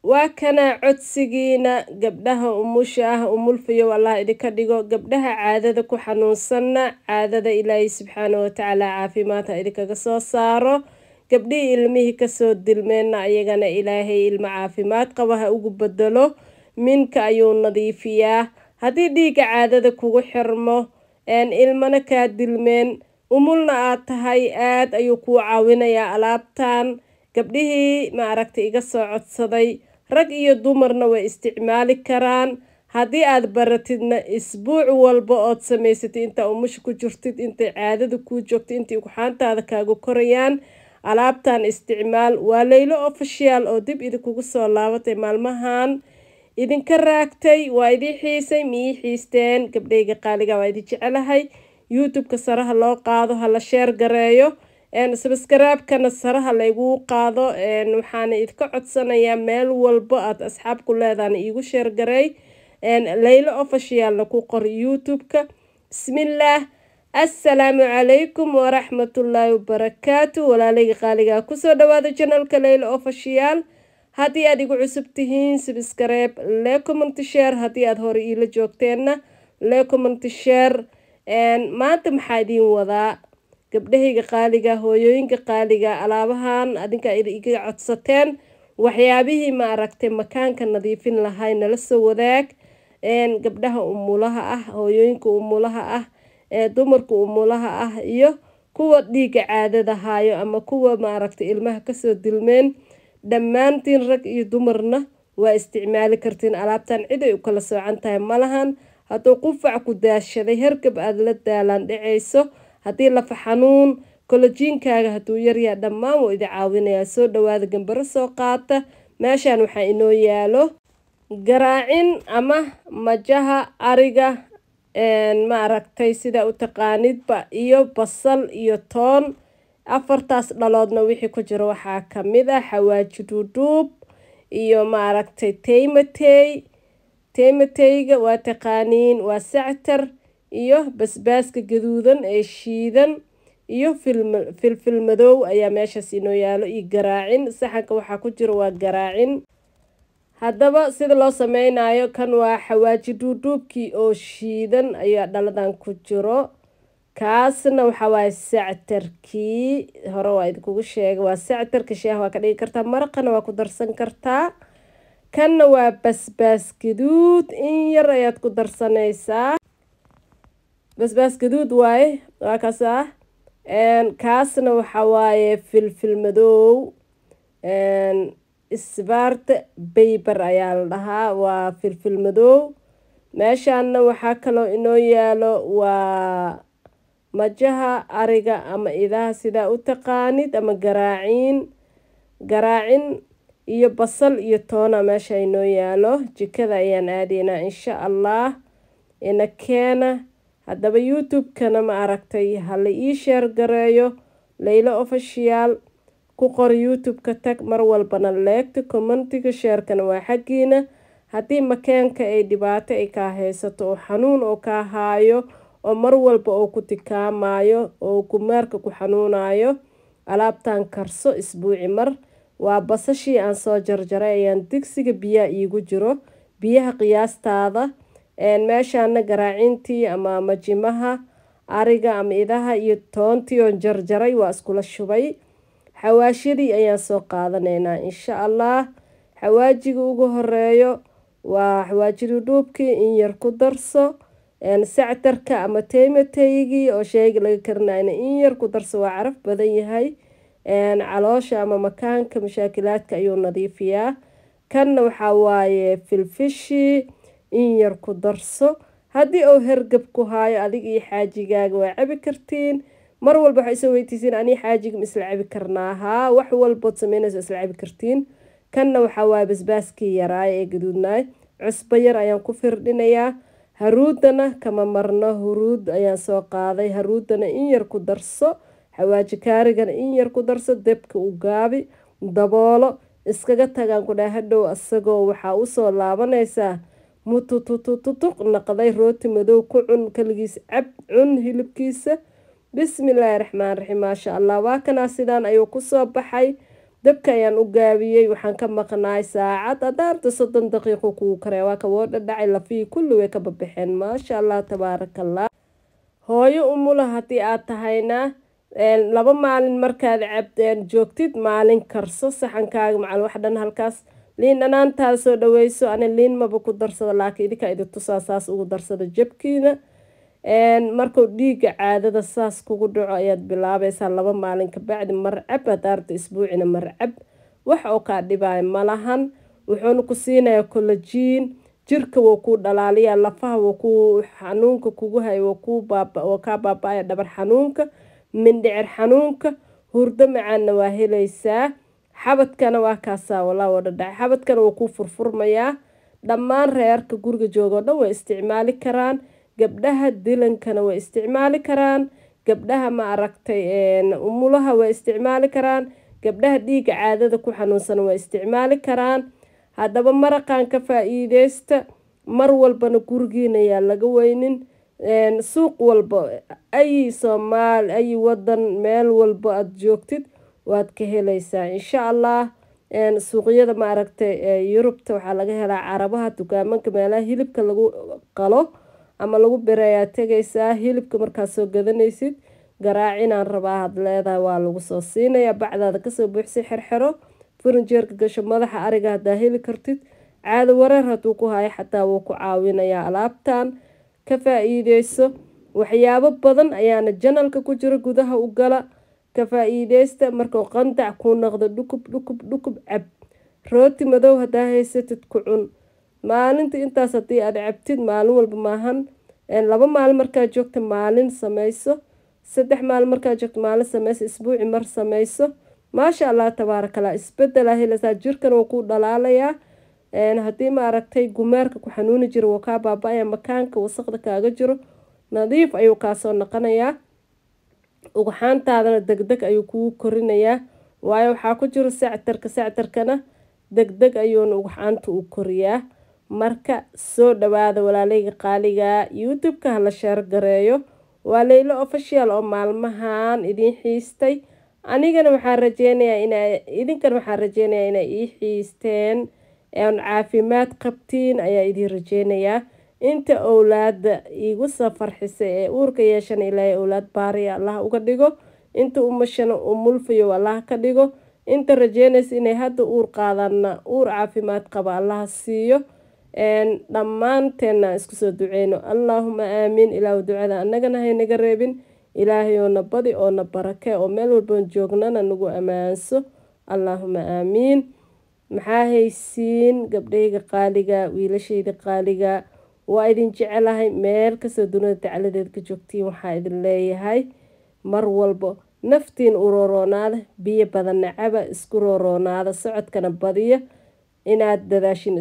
waa kana codsigiina gabdhaha umusha ah umulfayo allah idinka dhigo gabdhaha caadada ku xanuunsanna caadada ilaahay subxaanahu watacaala caafimaad ha idinkaga soo saaro gabdhihii ilmihii kasoo dilmeenna ayagana ilaahay ilmo caafimaad qaba ha ugu bedelo minka ayuu nadiifiyaa haddii dhiigga caadada kugu xirmo ilmana kaa dilmeen umulna aad tahay aad ayuu kuu caawinayaa alaabtan gabdhihii ma aragtay iga soo codsaday rag iyo dumarna way isticmaali karaan haddii aad baratidna isbuuc walba ood samaysatid inta umusha ku jirtid inta caadada kuu joogto intii kuxaantaada kaaga korayaan alaabtan isticmaal waa Laylo Official oo dib idinkugu soo laabatay maalmahan idinka raagtay waa idin xiisay mii xiisteen gabdhayga qaaliga waa idin jecelahay YouTube-ka saraha loo qaado hala share gareeyo subscribe-kana saraha laygu qaado waxaan idinka codsanayaa meel walba aad asxaab ku leedaan iigu share gareey Laylo Official ku qor YouTube-ka bismillaah السلام عليكم ورحمة الله وبركاته ولا لي قالي كسر دواد channel Laylo Official هدي أديكو عصبتهين سبسكرايب لايكم انتشار هدي أظهري إلى جوكتين لايكم انتشار ما أنتم حادين وضع قبله قالي هويين قالي ألابهان أديك إيجا عطستين وحيابه ما أركت مكان كان نظيفين لهاي نلسو وذاك قبلها أمولها هويين أمولها dumarka umulaha ah iyo kuwa dhiiga caadada haayo ama kuwa ma aragtay ilmaha kasoo dilmeen dhammaantiin rag iyo dumarna waa isticmaali kartiin alaabtan cid ay u kala soocan tahay malahan hadduu qufac ku daashaday hergab aad la daalaan dhacayso haddii lafa xanuun collagen-kaaga hadduu yaryahay dhammaan wuu idin caawinayaa soo dhawaada gambaro soo qaata meeshaan waxaa inoo yaalo garaacin ama majaha ariga ma aragtay sida u taqaanidba iyo basal iyo toon afartaas dhaloodna wixii ku jiro waxaa kamid ah xawaaji duuduub iyo ma aragtay taymatayga waa taqaaniin waa sactar iyo basbaaska gaduudan ee shiidan iyo filfil madow ayaa meeshaas inoo yaalo iyo garaacin saxanka waxaa ku jiro waa garaacin haddaba sida loo sameynayo kan waa xawaaji duuduubkii oo shiidan ayaa dhaladan ku jiro kaasna waxa waa sactarkii hore waa idinkugu sheegay waa sactarka shaah waa ka dhigi kartaa maraqana waa ku darsan kartaa kanna waa basbaas gaduud in yar ayaad ku darsanaysaa basbaas gaduud waaye waa kaasa kaasna waxa waaye filfil madow isbaarta baybar ayaa la dhahaa waa filfil madow meeshaanna waxaa kaloo inoo yaalo waa majaha ariga ama idaha sidaa u taqaanid ama garaacin iyo basal iyo toona meesha inoo yaalo jikada ayaan aadaynaa insha allah ina keena haddaba YouTube-kana ma aragtay hala ii share gareeyo Laylo Official ku qor YouTube-ka tag mar walbana leegta commentiga share-kana waa xaqiina haddii makaanka ay dhibaato ay ka haysato oo xanuun oo ka haayo oo mar walba oo ku tikaamayo oo ku meerka ku xanuunayo alaabtan karso isbuuci mar waa basashii aan soo jarjaray ayaan digsiga biyaha iigu jiro biyaha qiyaastaada meeshaana garaacintii ama majimaha ariga ama idaha iyo toontii oo jarjaray waa iskula shubay xawaashidii ayaan soo qaadanaynaa insha allah xawaajiga ugu horeeyo waa xawaaji duuduubkii in yar ku darso sactarka ama taymataygi oo shayga laga karinayna in yar ku darso waa caraf badan yahay caloosha ama makaanka mashaakilaadka ayuu nadiifiyaa kanna waxaa waaye filfishi in yar ku darso haddii uu hergab ku haayo adiga iyo xaajigaaga waa cabi kartiin mar walba waxay soo weydiiseen ani xaajiga ma isla cabi karnaa haa wax walbood sameynayso isla cabi kartiin kanna waxaa waaye basbaaskii yaraay ee gaduudnaay cusbo yar ayaan ku firdhinayaa haruudana kama marno huruud ayaan soo qaaday haruudana in yar ku darso xawaaji kaarigana in yar ku darso debka u gaabi daboolo iskaga tagaan ku dhahay hadhow asagoo waxaa usoo laabanaysaa mutututututuq naqday rooti madow ku cun kaligiis cab cun hilibkiisa bismillaahi raxmaan raxiim maasha allah waa kana sidaan ayuu kusoo baxay dabka ayaan u gaabiyey waxaan ka maqnaay saacad adaarta 30 daqiiqo kuu karaya waa ka wada dhacay lafii kulli way ka babixeen maasha Allah tabaarakallah hooyo umula haddii aad tahayna laba maalin markaad cabteen joogtid maalin karso saxankaaga macal wax dhan halkaas liin dhanaantaada soo dhaweyso ana liin maba ku darsado laakiin idinka idin tusaa saas ugu darsada jabkiina markuu dhiiga caadada saas kugu dhaco ayaad bilaabaysaa laba maalin ka bacdi marcab hadaarta isbuucina marcab wax oo kaa dhibaayo malahan wuxuuna ku siinayaa collagen jirka wuu ku dhalaaliyaa lafaha wuu ku xanuunka kugu hayo wuu kaa baaba'aya dhabar xanuunka mindhicir xanuunka hurdo macaanna waa helaysaa xabadkana waa kaasaa walaa wada dhacay xabadkana wuu ku furfurmayaa dhammaan reerka guriga joogoo dhan way isticmaali karaan gabdhaha dilankana way isticmaali karaan gabdhaha ma aragtay umulaha way isticmaali karaan gabdhaha dhiiga caadada ku xanuunsan way isticmaali karaan haddaba maraqan ka faa'iideysta mar walbana gurigiina yaa laga weynin suuq walba ay Soomaali ay wadan meel walba aad joogtid waad ka helaysaa insha Allah suuqyada ma aragtay Yurubta waxaa laga helaa carabaha dukaamanka meelaha hilibka lagu qalo ama lagu beerayaa tagaysaa hilibka markaa soo gadanaysid garaacinaan rabaa had leedahay waa lagu soo siinayaa bacdaada kasoo buuxsi xirxiro furnijeerka gasho madaxa ariga hadaa heli kartid caado wareer hadduu ku hayo xataa wuu ku caawinayaa alaabtan ka faa'iideyso waxyaabo badan ayaana janalka ku jira gudaha u gala ka faa'iideysta markuu qandac ku noqdo dhukub cab rooti madow hadaa haysatid ku cun maalinta intaas haddii aad cabtid maalin walba maahan laba maalin markaa joogta maalin samayso 3 maalin markaa joogta maalin samayso isbuuci mar samayso maasha Allah tabaarakallah isbedel helaysaa jirkan wuu ku dhalaalayaa haddii ma aragtay gumeerka ku xanuuni jiro wuu kaa baaba'aya makaanka wasaqda kaaga jiro nadiif ayuu kaa soo noqonayaa ugxaantaadana degdeg ayuu kugu korinayaa waayo waxaa ku jiro sactarkana degdeg ayuuna ugxaanta u koriyaa marka soo dhawaada walaalayga qaaliga YouTube-ka hala share gareeyo waa Laylo official oo maalmahan idin xiistay anigana waxaan rajeynayaa inay ii xiisteen caafimaad qabtiin ayaa idin rajeynayaa inta awlaada igu safarxisay ee uurka yeeshan ilaahay awlaad baariya Allah uga dhigo inta umashana umulfayo Allah ka dhigo inta rajeynaysa inay hadda uur qaadana uur caafimaad qaba Allah siiyo dhammaanteena isku soo duceyno Allahumma aamin ilaahu ducada annagana haynaga reebin ilaahay oo na badi oo na barake oo meel walba joognana nagu amaanso Allahumma aamin maxaa haysiin gabdhayga qaaliga wiilashayda qaaliga waa idin jecelahay meel kasoo dunida tacaladeed ka joogtiin waxaa idin leeyahay mar walba naftiin u rooroonaada biyo badan nacaba isku rooroonaada socodkana badiya inaad dadaashin